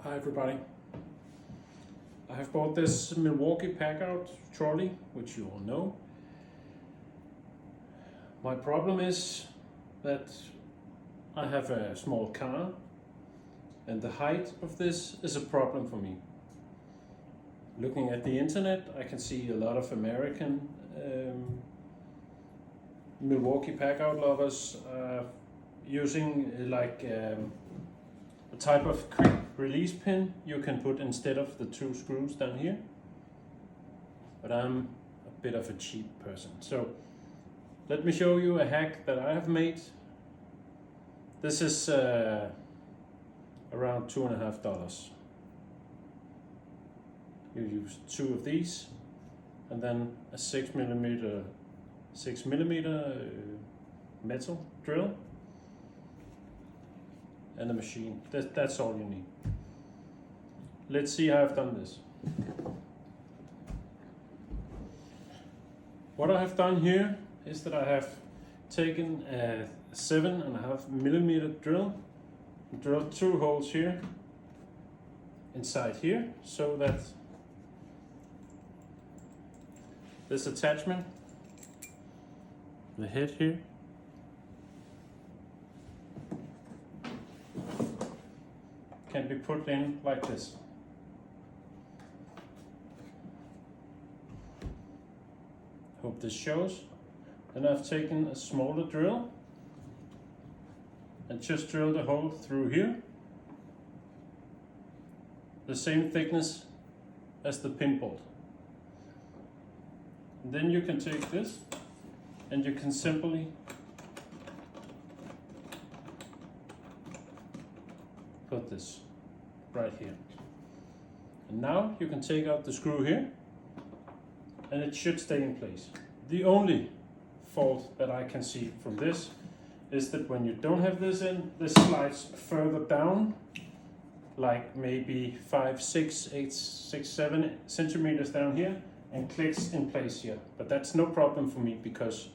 Hi everybody. I have bought this Milwaukee Packout trolley, which you all know. My problem is that I have a small car and the height of this is a problem for me. Looking at the internet, I can see a lot of American Milwaukee Packout lovers using a type of quick release pin you can put instead of the two screws down here. But I'm a bit of a cheap person. So let me show you a hack that I have made. This is around $2.50. You use two of these and then a 6 millimeter metal drill and a machine. That's all you need. Let's see how I've done this. What I have done here is that I have taken a 7.5 millimeter drill, drilled two holes here, inside here, so that this attachment, the head here, can be put in like this. Hope this shows. Then I've taken a smaller drill and just drilled a hole through here, the same thickness as the pin bolt. And then you can take this and you can simply put this right here. And now you can take out the screw here and it should stay in place. The only fault that I can see from this is that when you don't have this in, this slides further down, like maybe 5, 6, 8, 6, 7 centimeters down here, and clicks in place here. But that's no problem for me, because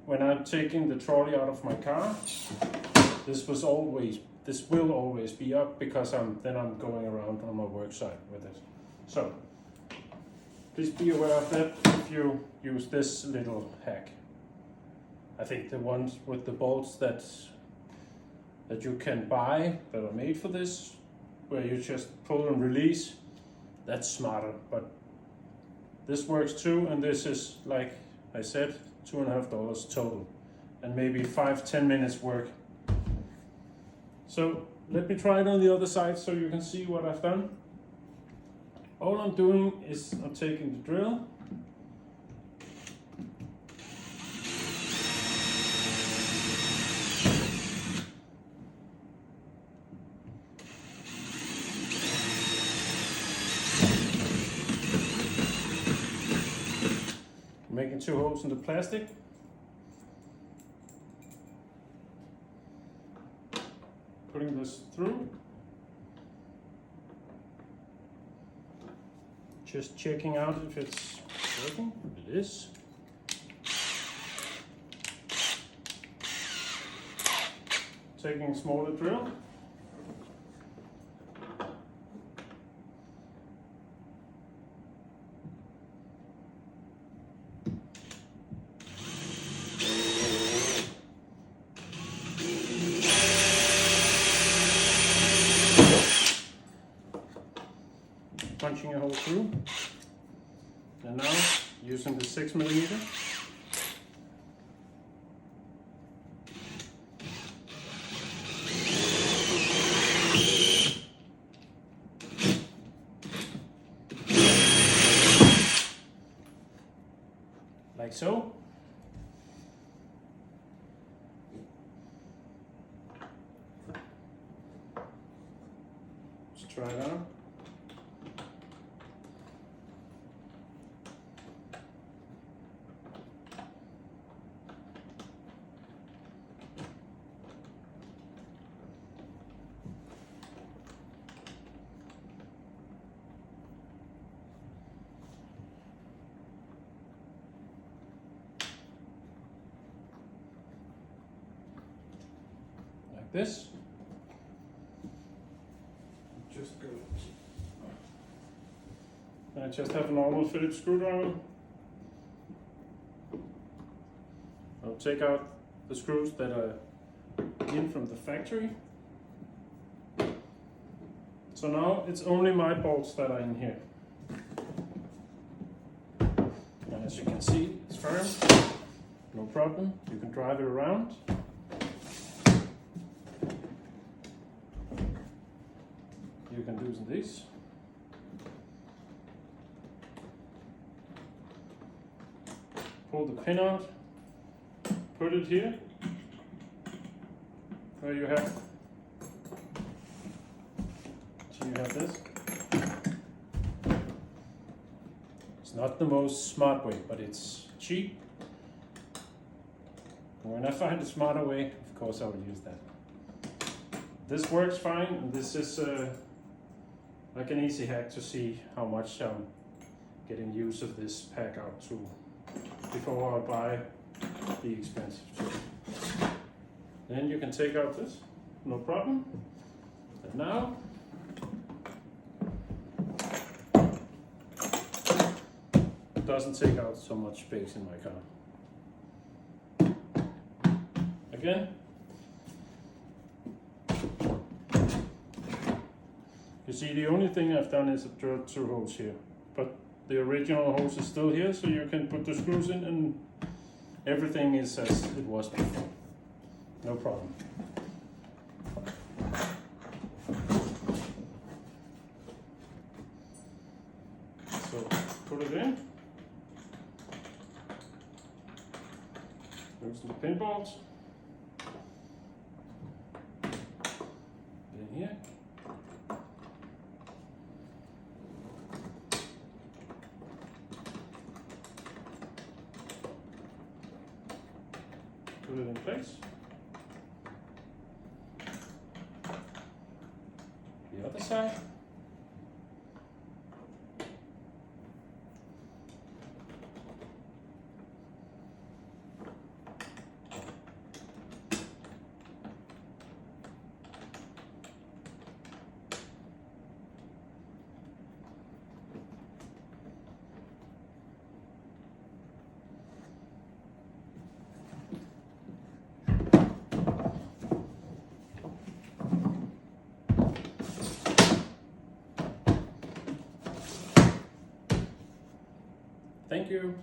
when I'm taking the trolley out of my car, this will always be up, because I'm going around on my work site with it. So please be aware of that if you use this little hack. I think the ones with the bolts that you can buy that are made for this, where you just pull and release, that's smarter. But this works too, and this is, like I said, $2.50 total, and maybe 5-10 minutes work. So let me try it on the other side so you can see what I've done. All I'm doing is I'm taking the drill, making two holes in the plastic, putting this through, just checking out if it's working. It is. Taking a smaller drill, punching a hole through, and now using the 6 millimeter. Like so. Let's try it out. This. Just just have a normal Phillips screwdriver. I'll take out the screws that are in from the factory. So now it's only my bolts that are in here. And as you can see, it's firm, no problem. You can drive it around. You can loosen these. Pull the pin out, put it here, where you have this. It's not the most smart way, but it's cheap. When I find a smarter way, of course I will use that. This works fine, and this is like an easy hack to see how much I'm getting use of this Packout tool before I buy the expensive tool. Then you can take out this, no problem. And now it doesn't take out so much space in my car. Again, you see the only thing I've done is drilled 2 holes here, but the original hose is still here, so you can put the screws in and everything is as it was before. No problem. So put it in. Loosen the pin bolts. In here. Put it in place. The other side. Thank you.